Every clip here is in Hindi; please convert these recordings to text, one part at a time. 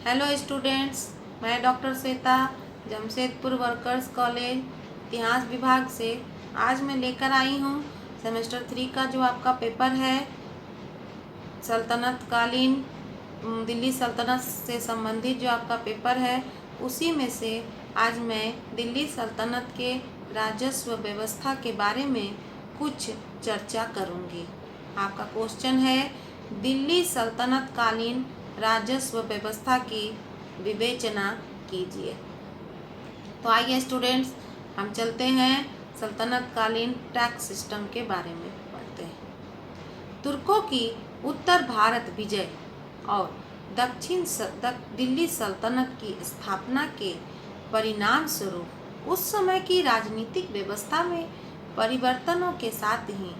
हेलो स्टूडेंट्स, मैं doctor Shweta Jamshedpur workers college इतिहास विभाग से आज मैं लेकर आई हूँ सेमेस्टर 3 का जो आपका पेपर है सल्तनत कालीन दिल्ली सल्तनत से संबंधित जो आपका पेपर है उसी में से आज मैं दिल्ली सल्तनत के राजस्व व्यवस्था के बारे में कुछ चर्चा करूँगी। आपका क्वेश्चन है दिल्ली सल्तनत कालीन राजस्व व्यवस्था की विवेचना कीजिए। तो आइए स्टूडेंट्स, हम चलते हैं सल्तनत कालीन टैक्स सिस्टम के बारे में पढ़ते हैं। तुर्कों की उत्तर भारत विजय और दिल्ली सल्तनत की स्थापना के परिणाम स्वरूप उस समय की राजनीतिक व्यवस्था में परिवर्तनों के साथ ही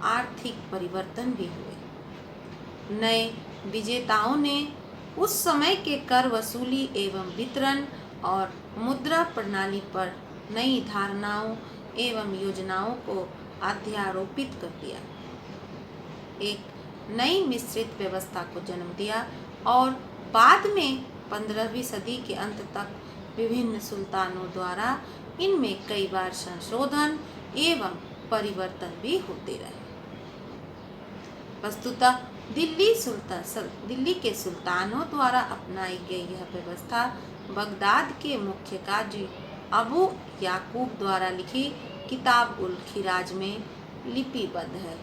आर्थिक परिवर्तन भी हुए। नए विजेताओं ने उस समय के कर वसूली एवं वितरण और मुद्रा प्रणाली पर नई धारणाओं एवं योजनाओं को अध्यारोपित कर दिया, एक नई मिश्रित व्यवस्था को जन्म दिया और बाद में 15वीं सदी के अंत तक विभिन्न सुल्तानों द्वारा इनमें कई बार संशोधन एवं परिवर्तन भी होते रहे। वस्तुतः दिल्ली के सुल्तानों द्वारा अपनाई गई यह व्यवस्था बगदाद के मुख्य काजी अबू याकूब द्वारा लिखी किताब उल खिराज में लिपिबद्ध है।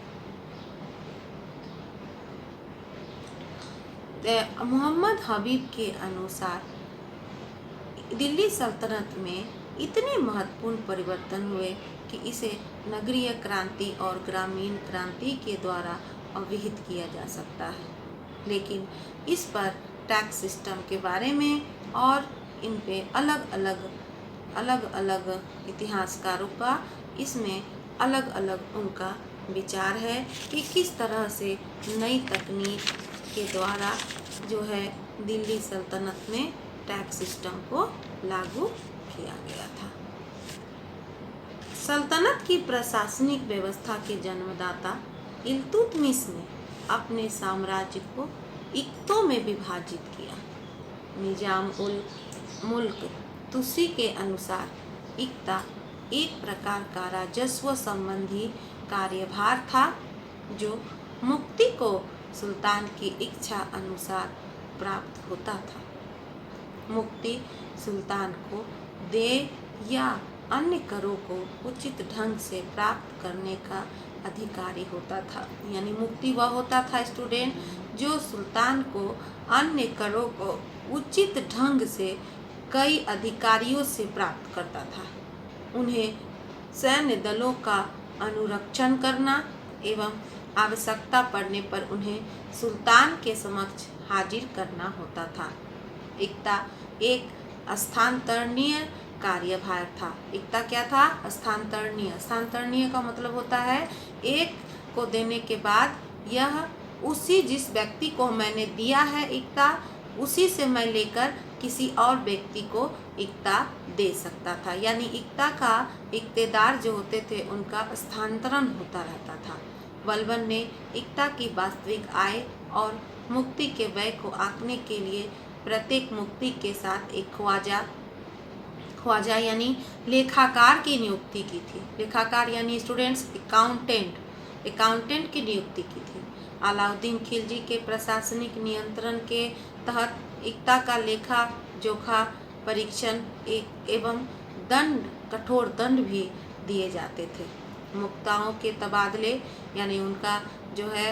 मोहम्मद हबीब के अनुसार दिल्ली सल्तनत में इतने महत्वपूर्ण परिवर्तन हुए कि इसे नगरीय क्रांति और ग्रामीण क्रांति के द्वारा अभिहित किया जा सकता है, लेकिन इस पर टैक्स सिस्टम के बारे में और इन पे अलग अलग इतिहासकारों का इसमें अलग अलग उनका विचार है कि किस तरह से नई तकनीक के द्वारा जो है दिल्ली सल्तनत में टैक्स सिस्टम को लागू किया गया था। सल्तनत की प्रशासनिक व्यवस्था के जन्मदाता इल्तुतमिश ने अपने साम्राज्य को इक्तों में विभाजित किया। निजाम उल मुल्क तुसी के अनुसार इक्ता एक प्रकार का राजस्व संबंधी कार्यभार था जो मुक्ति को सुल्तान की इच्छा अनुसार प्राप्त होता था। मुक्ति सुल्तान को देय या अन्य करों को उचित ढंग से प्राप्त करने का अधिकारी होता था। यानी मुक्ति वह होता था स्टूडेंट जो सुल्तान को अन्य करों को उचित ढंग से कई अधिकारियों से प्राप्त करता था। उन्हें सैन्य दलों का अनुरक्षण करना एवं आवश्यकता पड़ने पर उन्हें सुल्तान के समक्ष हाजिर करना होता था। इक्ता एक स्थानांतरणीय कार्यभार था। इक्ता क्या था? स्थानांतरणीय का मतलब होता है एक को देने के बाद यह उसी जिस व्यक्ति को मैंने दिया है इक्ता उसी से मैं लेकर किसी और व्यक्ति को इक्ता दे सकता था। यानी इक्ता का इक्तेदार जो होते थे उनका स्थानांतरण होता रहता था। बलबन ने इक्ता की वास्तविक आय और मुक्ति के व्यय को आंकने के लिए प्रत्येक मुक्ति के साथ एक ख्वाजा यानी लेखाकार की नियुक्ति की थी। लेखाकार यानी स्टूडेंट्स अकाउंटेंट की नियुक्ति की थी। अलाउद्दीन खिलजी के प्रशासनिक नियंत्रण के तहत इक्ता का लेखा जोखा परीक्षण एवं कठोर दंड भी दिए जाते थे। मुक्ताओं के तबादले यानी उनका जो है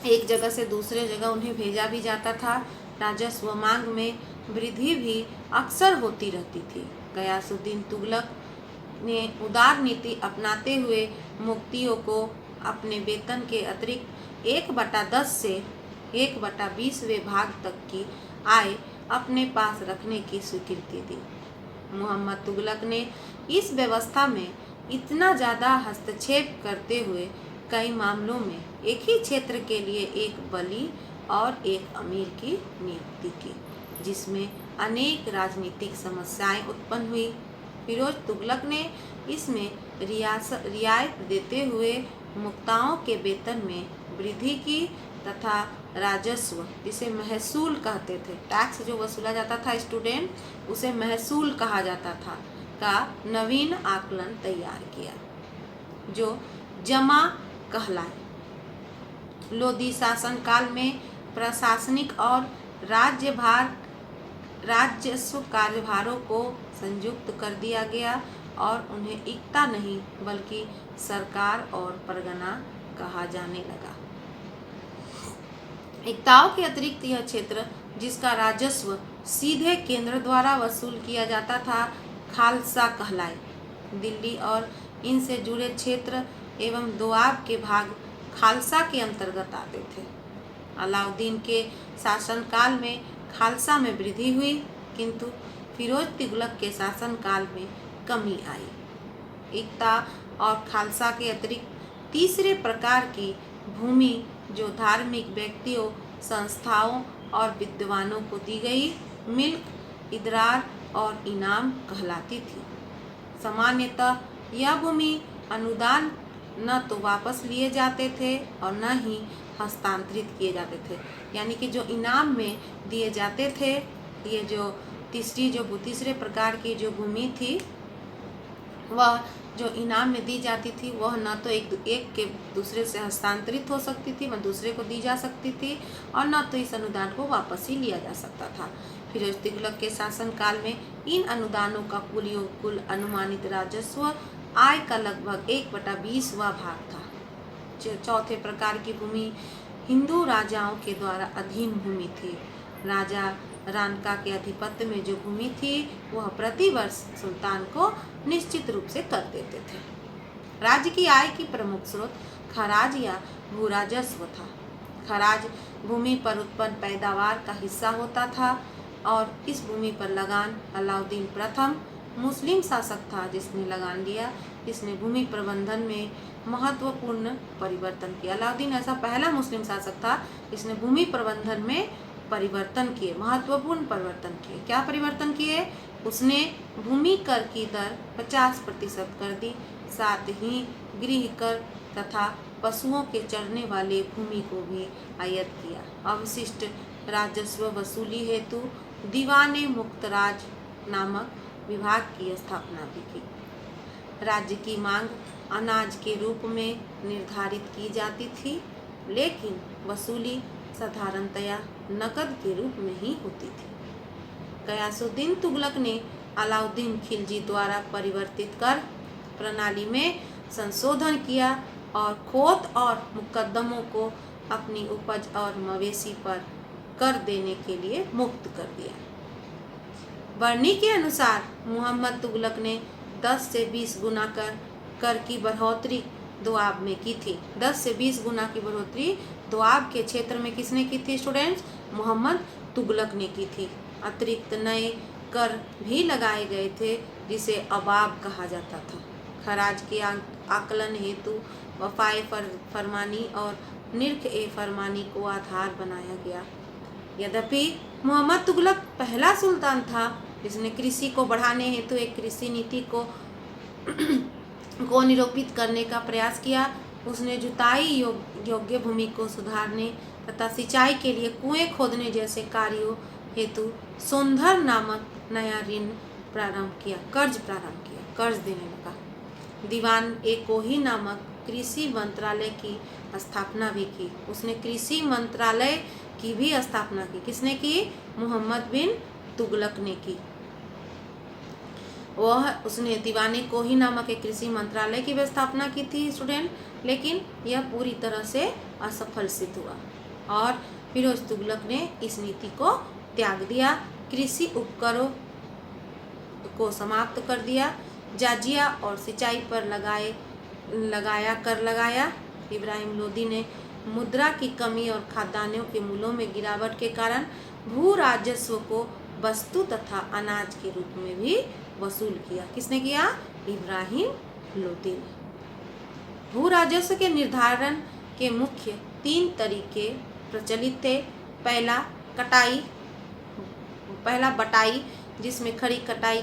एक जगह से दूसरे जगह उन्हें भेजा भी जाता था। राजस्व मांग में वृद्धि भी अक्सर होती रहती थी। गयासुद्दीन तुगलक ने उदार नीति अपनाते हुए मुक्तियों को अपने वेतन के अतिरिक्त 1/10 से 1/20वें भाग तक की आय अपने पास रखने की स्वीकृति दी। मोहम्मद तुगलक ने इस व्यवस्था में इतना ज़्यादा हस्तक्षेप करते हुए कई मामलों में एक ही क्षेत्र के लिए एक वली और एक अमीर की नियुक्ति की, जिसमें अनेक राजनीतिक समस्याएं उत्पन्न हुई। फिरोज तुगलक ने इसमें रियायत देते हुए मुक्ताओं के वेतन में वृद्धि की तथा राजस्व, जिसे महसूल कहते थे, टैक्स जो वसूला जाता था स्टूडेंट, उसे महसूल कहा जाता था, का नवीन आकलन तैयार किया जो जमा कहलाए। लोदी शासनकाल में प्रशासनिक और राजस्व कार्यभारों को संयुक्त कर दिया गया और उन्हें इक्ता नहीं बल्कि सरकार और परगना कहा जाने लगा। इक्ताओं के अतिरिक्त यह क्षेत्र जिसका राजस्व सीधे केंद्र द्वारा वसूल किया जाता था खालसा कहलाए। दिल्ली और इनसे जुड़े क्षेत्र एवं दोआब के भाग खालसा के अंतर्गत आते थे। अलाउद्दीन के शासनकाल में खालसा में वृद्धि हुई, किंतु फिरोज तुगलक के शासनकाल में कमी आई। इक्ता और खालसा के अतिरिक्त तीसरे प्रकार की भूमि जो धार्मिक व्यक्तियों, संस्थाओं और विद्वानों को दी गई, मिल्क, इदरार और इनाम कहलाती थी। सामान्यतः यह भूमि अनुदान न तो वापस लिए जाते थे और न ही हस्तांतरित किए जाते थे, यानी कि जो इनाम में दिए जाते थे, ये जो तीसरे प्रकार की जो भूमि थी, वह जो इनाम में दी जाती थी वह न तो एक के दूसरे से हस्तांतरित हो सकती थी, न दूसरे को दी जा सकती थी, और न तो इस अनुदान को वापस ही लिया जा सकता था। फिरोज तुगलक के शासनकाल में इन अनुदानों का कुल अनुमानित राजस्व आय का लगभग 1/20 भाग था। चौथे प्रकार की भूमि हिंदू राजाओं के द्वारा अधीन भूमि थी। राजा रानका के आधिपत्य में जो भूमि थी वह प्रतिवर्ष सुल्तान को निश्चित रूप से कर देते थे। राज्य की आय की प्रमुख स्रोत खराज या भूराजस्व था। खराज भूमि पर उत्पन्न पैदावार का हिस्सा होता था और इस भूमि पर लगान अलाउद्दीन प्रथम मुस्लिम शासक था जिसने लगान दिया। इसने भूमि प्रबंधन में महत्वपूर्ण परिवर्तन किया। अलाउद्दीन ऐसा पहला मुस्लिम शासक था जिसने भूमि प्रबंधन में परिवर्तन किए, महत्वपूर्ण परिवर्तन किए। क्या परिवर्तन किए? उसने भूमि कर की दर 50% कर दी, साथ ही गृह कर तथा पशुओं के चरने वाले भूमि को भी आयत किया। अवशिष्ट राजस्व वसूली हेतु दीवाने मुक्तराज नामक विभाग की स्थापना भी की। राज्य की मांग अनाज के रूप में निर्धारित की जाती थी, लेकिन वसूली साधारणतया नकद के रूप में ही होती थी। गयासुद्दीन तुगलक ने अलाउद्दीन खिलजी द्वारा परिवर्तित कर प्रणाली में संशोधन किया और खोत और मुकद्दमों को अपनी उपज और मवेशी पर कर देने के लिए मुक्त कर दिया। बरनी के अनुसार मोहम्मद तुगलक ने 10 से 20 गुना कर की बढ़ोतरी दोआब में की थी। 10 से 20 गुना की बढ़ोतरी दोआब के क्षेत्र में किसने की थी स्टूडेंट्स? मोहम्मद तुगलक ने की थी। अतिरिक्त नए कर भी लगाए गए थे जिसे अबाब कहा जाता था। खराज के आकलन हेतु वफाए फरमानी और निर्ख ए फरमानी को आधार बनाया गया। यद्यपि मोहम्मद तुगलक पहला सुल्तान था जिसने कृषि को बढ़ाने हेतु एक कृषि नीति को निरूपित करने का प्रयास किया। उसने जुताई योग्य भूमि को सुधारने तथा सिंचाई के लिए कुएं खोदने जैसे कार्यों हेतु सोंधर नामक नया ऋण प्रारंभ किया, कर्ज देने लगा। दीवान ए कोही नामक कृषि मंत्रालय की स्थापना भी की। उसने कृषि मंत्रालय की भी स्थापना की। किसने की? मोहम्मद बिन तुगलक ने की। उसने दीवाने कोही नामक एक कृषि मंत्रालय की भी स्थापना की थी स्टूडेंट, लेकिन यह पूरी तरह से असफल सिद्ध हुआ और फिरोज तुगलक ने इस नीति को त्याग दिया। कृषि उपकरों को समाप्त कर दिया। जाजिया और सिंचाई पर लगाया। इब्राहिम लोदी ने मुद्रा की कमी और खाद्यान्नों के मूल्यों में गिरावट के कारण भू राजस्व को वस्तु तथा अनाज के रूप में भी वसूल किया। किसने किया? इब्राहिम लोदी ने। भू राजस्व के निर्धारण के मुख्य 3 तरीके प्रचलित थे। पहला बटाई, जिसमें खड़ी कटाई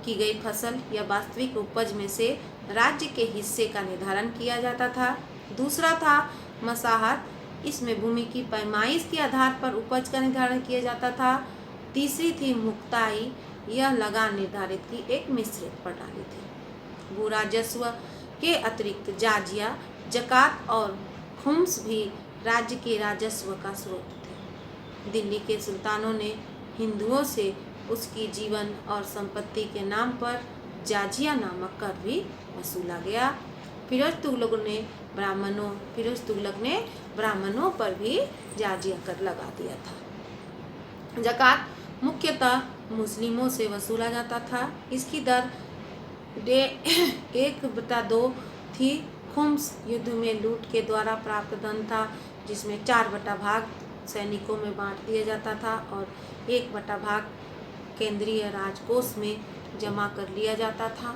की गई फसल या वास्तविक उपज में से राज्य के हिस्से का निर्धारण किया जाता था। दूसरा था मसाहत, इसमें भूमि की पैमाइश के आधार पर उपज का निर्धारण किया जाता था। तीसरी थी मुक्ताई, यह लगान निर्धारित की एक मिश्रित प्रणाली थी। भू राजस्व के अतिरिक्त जाजिया, जकात और खुम्स भी राज्य के राजस्व का स्रोत थे। दिल्ली के सुल्तानों ने हिंदुओं से उसकी जीवन और संपत्ति के नाम पर जाजिया नामक कर भी वसूला गया। फिरोज तुगलक ने ब्राह्मणों पर भी जाजिया कर लगा दिया था। जकात मुख्यतः मुस्लिमों से वसूला जाता था। इसकी दर 1/2 थी। खुम्स युद्ध में लूट के द्वारा प्राप्त धन था, जिसमें 4/भाग सैनिकों में बांट दिया जाता था और 1/भाग केंद्रीय राजकोष में जमा कर लिया जाता था।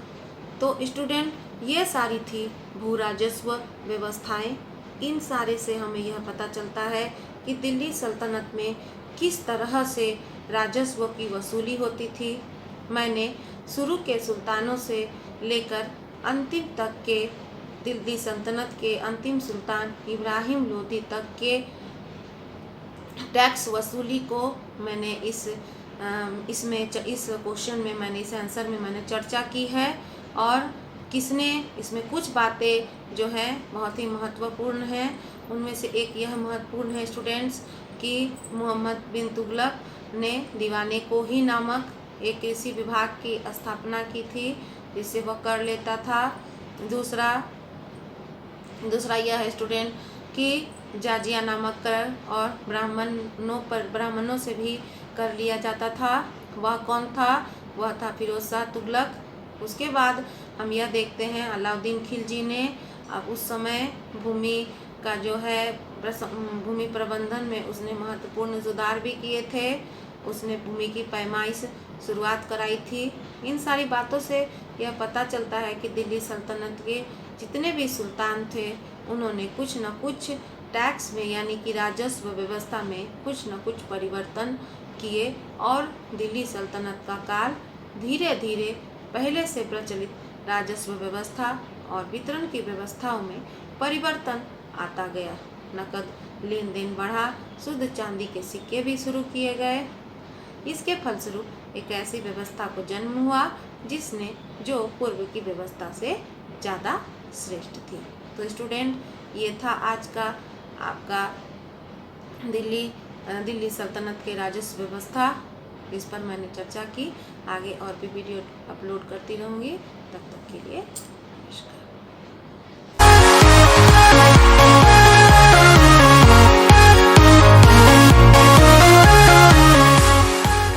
तो स्टूडेंट, ये सारी थी भू राजस्व व्यवस्थाएं। इन सारे से हमें यह पता चलता है कि दिल्ली सल्तनत में किस तरह से राजस्व की वसूली होती थी। मैंने शुरू के सुल्तानों से लेकर अंतिम तक के दिल्ली सल्तनत के अंतिम सुल्तान इब्राहिम लोदी तक के टैक्स वसूली को मैंने इस क्वेश्चन में मैंने इस आंसर में मैंने चर्चा की है। और किसने इसमें कुछ बातें जो है बहुत ही महत्वपूर्ण हैं। उनमें से एक यह महत्वपूर्ण है स्टूडेंट्स कि मोहम्मद बिन तुगलक ने दीवाने कोही नामक एक कृषि विभाग की स्थापना की थी, जिससे वह कर लेता था। दूसरा यह है स्टूडेंट कि जाजिया नामक कर और ब्राह्मणों से भी कर लिया जाता था। वह कौन था? वह था फिरोज शाह तुगलक। उसके बाद हम यह देखते हैं अलाउद्दीन खिलजी ने अब उस समय भूमि का जो है भूमि प्रबंधन में उसने महत्वपूर्ण सुधार भी किए थे। उसने भूमि की पैमाइश शुरुआत कराई थी। इन सारी बातों से यह पता चलता है कि दिल्ली सल्तनत के जितने भी सुल्तान थे उन्होंने कुछ न कुछ टैक्स में यानी कि राजस्व व्यवस्था में कुछ न कुछ परिवर्तन किए और दिल्ली सल्तनत का काल धीरे धीरे पहले से प्रचलित राजस्व व्यवस्था और वितरण की व्यवस्थाओं में परिवर्तन आता गया। नकद लेन देन बढ़ा, शुद्ध चांदी के सिक्के भी शुरू किए गए। इसके फलस्वरूप एक ऐसी व्यवस्था को जन्म हुआ जो पूर्व की व्यवस्था से ज़्यादा श्रेष्ठ थी। तो स्टूडेंट, ये था आज का आपका दिल्ली सल्तनत के राजस्व व्यवस्था। इस पर मैंने चर्चा की। आगे और भी वीडियो अपलोड करती रहूँगी। तब तक के लिए